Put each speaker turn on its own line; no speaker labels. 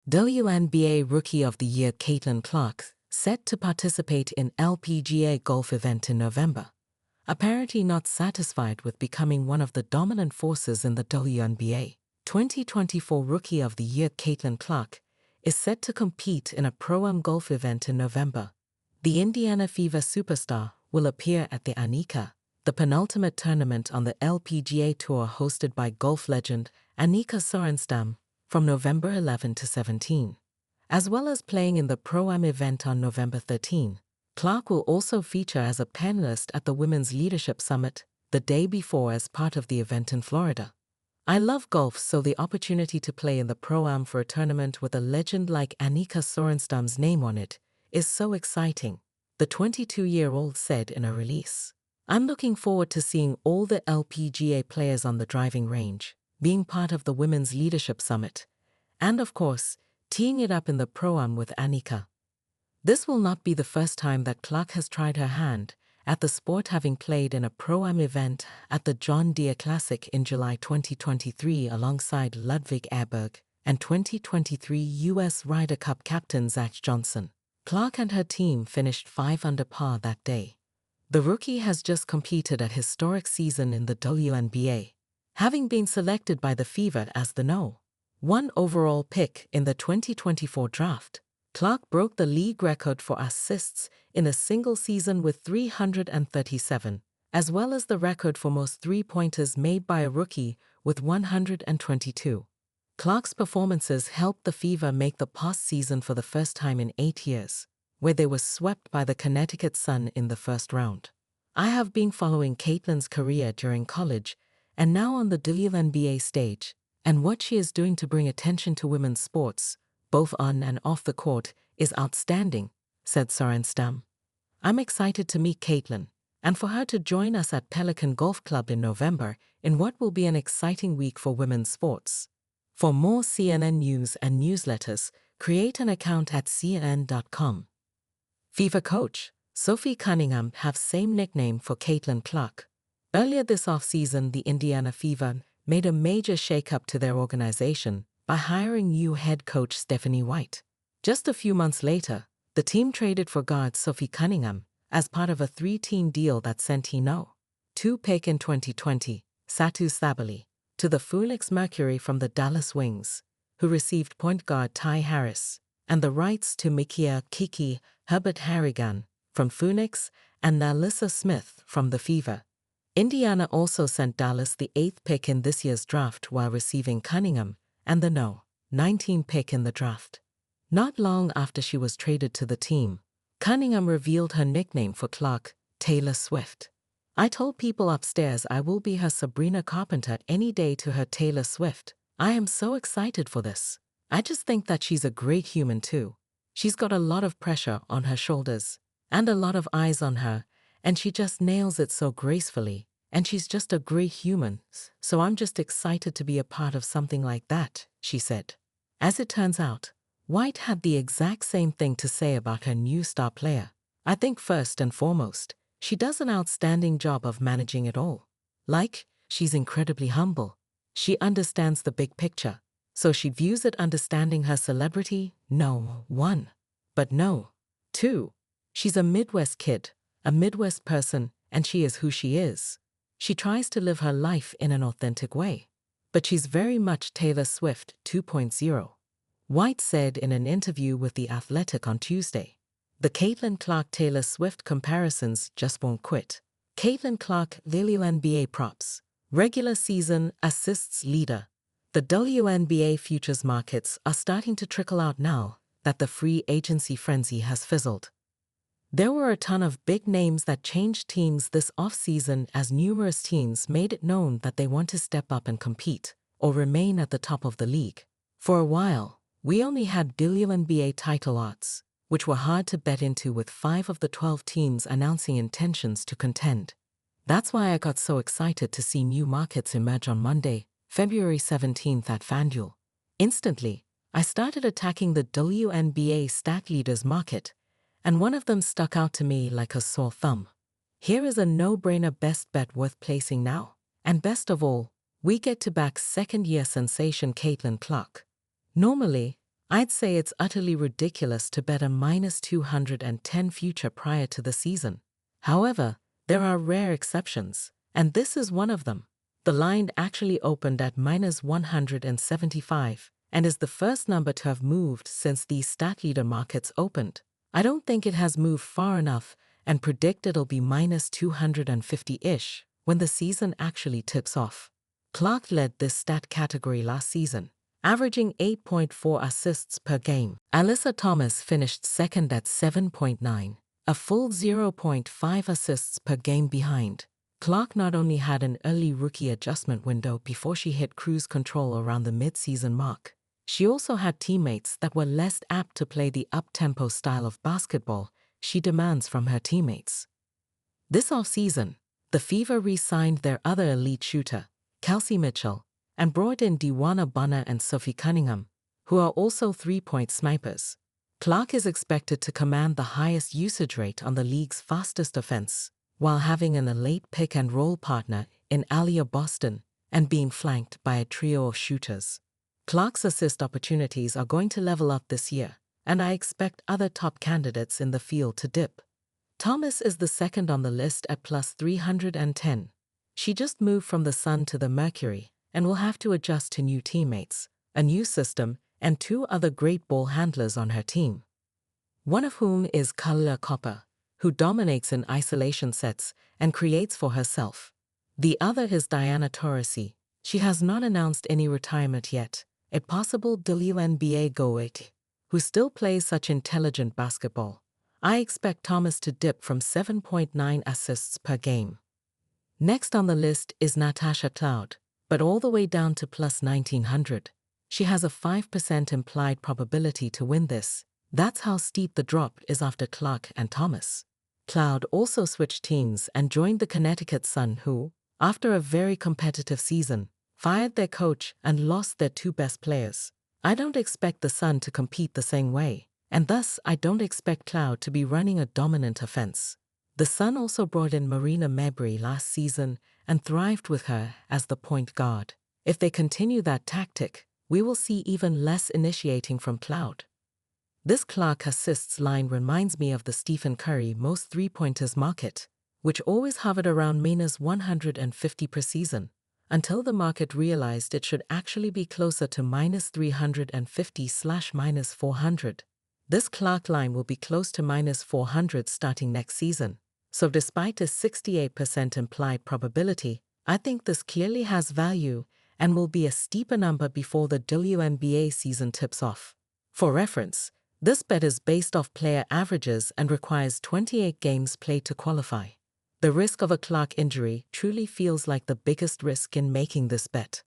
WNBA Rookie of the Year Caitlin Clark, set to participate in LPGA golf event in November. Apparently not satisfied with becoming one of the dominant forces in the WNBA, 2024 Rookie of the Year Caitlin Clark is set to compete in a Pro-Am golf event in November. The Indiana Fever superstar will appear at the Annika, the penultimate tournament on the LPGA Tour hosted by golf legend Annika Sorenstam, from November 11 to 17. As well as playing in the Pro-Am event on November 13, Clark will also feature as a panelist at the Women's Leadership Summit the day before as part of the event in Florida. I love golf, so the opportunity to play in the Pro-Am for a tournament with a legend like Annika Sorenstam's name on it is so exciting, the 22-year-old said in a release. I'm looking forward to seeing all the LPGA players on the driving range, being part of the Women's Leadership Summit, and of course, teeing it up in the Pro-Am with Annika. This will not be the first time that Clark has tried her hand at the sport, having played in a Pro-Am event at the John Deere Classic in July 2023 alongside Ludwig Aberg and 2023 U.S. Ryder Cup captain Zach Johnson. Clark and her team finished 5 under par that day. The rookie has just completed a historic season in the WNBA, having been selected by the Fever as the No. 1 overall pick in the 2024 draft. Clark broke the league record for assists in a single season with 337, as well as the record for most three-pointers made by a rookie with 122. Clark's performances helped the Fever make the postseason for the first time in 8 years, where they were swept by the Connecticut Sun in the first round. I have been following Caitlin's career during college and now on the WNBA stage, and what she is doing to bring attention to women's sports, both on and off the court, is outstanding, said Sorenstam. I'm excited to meet Caitlin, and for her to join us at Pelican Golf Club in November in what will be an exciting week for women's sports. For more CNN news and newsletters, create an account at cnn.com. Fever coach Sophie Cunningham have same nickname for Caitlin Clark. Earlier this offseason, the Indiana Fever made a major shakeup to their organization by hiring new head coach Stephanie White. Just a few months later, the team traded for guard Sophie Cunningham as part of a 3-team deal that sent No. 2 pick in 2020, Satu Sabali, to the Phoenix Mercury from the Dallas Wings, who received point guard Ty Harris, and the rights to Mikia Kiki Herbert Harrigan from Phoenix and Nalissa Smith from the Fever. Indiana also sent Dallas the 8th pick in this year's draft while receiving Cunningham and the No. 19 pick in the draft. Not long after she was traded to the team, Cunningham revealed her nickname for Clark, Taylor Swift. I told people upstairs I will be her Sabrina Carpenter any day to her Taylor Swift. I am so excited for this. I just think that she's a great human too. She's got a lot of pressure on her shoulders and a lot of eyes on her, and she just nails it so gracefully. And she's just a great human, so I'm just excited to be a part of something like that, she said. As it turns out, White had the exact same thing to say about her new star player. I think first and foremost, she does an outstanding job of managing it all. Like, she's incredibly humble. She understands the big picture, so she views it understanding her celebrity, No. 1. But No. 2. She's a Midwest kid, a Midwest person, and she is who she is. She tries to live her life in an authentic way, but she's very much Taylor Swift 2.0. White said in an interview with The Athletic on Tuesday. The Caitlin Clark-Taylor Swift comparisons just won't quit. Caitlin Clark, WNBA props. Regular season assists leader. The WNBA futures markets are starting to trickle out now that the free agency frenzy has fizzled. There were a ton of big names that changed teams this offseason as numerous teams made it known that they want to step up and compete or remain at the top of the league. For a while, we only had WNBA title odds, which were hard to bet into, with 5 of the 12 teams announcing intentions to contend. That's why I got so excited to see new markets emerge on Monday, February 17th at FanDuel. Instantly, I started attacking the WNBA stat leaders market, and one of them stuck out to me like a sore thumb. Here is a no-brainer best bet worth placing now. And best of all, we get to back second-year sensation Caitlin Clark. Normally, I'd say it's utterly ridiculous to bet a -210 future prior to the season. However, there are rare exceptions, and this is one of them. The line actually opened at -175 and is the first number to have moved since these stat leader markets opened. I don't think it has moved far enough and predict it'll be -250-ish when the season actually tips off. Clark led this stat category last season, averaging 8.4 assists per game. Alyssa Thomas finished second at 7.9, a full 0.5 assists per game behind. Clark not only had an early rookie adjustment window before she hit cruise control around the mid-season mark, she also had teammates that were less apt to play the up-tempo style of basketball she demands from her teammates. This offseason, the Fever re-signed their other elite shooter, Kelsey Mitchell, and brought in Dewana Bonner and Sophie Cunningham, who are also three-point snipers. Clark is expected to command the highest usage rate on the league's fastest offense, while having an elite pick-and-roll partner in Aliyah Boston and being flanked by a trio of shooters. Clark's assist opportunities are going to level up this year, and I expect other top candidates in the field to dip. Thomas is the second on the list at +310. She just moved from the Sun to the Mercury and will have to adjust to new teammates, a new system, and two other great ball handlers on her team. One of whom is Kahlia Copper, who dominates in isolation sets and creates for herself. The other is Diana Taurasi. She has not announced any retirement yet, a possible WNBA goer, who still plays such intelligent basketball. I expect Thomas to dip from 7.9 assists per game. Next on the list is Natasha Cloud, but all the way down to +1900. She has a 5% implied probability to win this. That's how steep the drop is after Clark and Thomas. Cloud also switched teams and joined the Connecticut Sun, who, after a very competitive season, fired their coach and lost their two best players. I don't expect the Sun to compete the same way, and thus I don't expect Cloud to be running a dominant offense. The Sun also brought in Marina Mabry last season and thrived with her as the point guard. If they continue that tactic, we will see even less initiating from Cloud. This Clark assists line reminds me of the Stephen Curry most three-pointers market, which always hovered around -150 per season, until the market realized it should actually be closer to -350/-400. This Clark line will be close to -400 starting next season. So despite a 68% implied probability, I think this clearly has value and will be a steeper number before the WNBA season tips off. For reference, this bet is based off player averages and requires 28 games played to qualify. The risk of a Clark injury truly feels like the biggest risk in making this bet.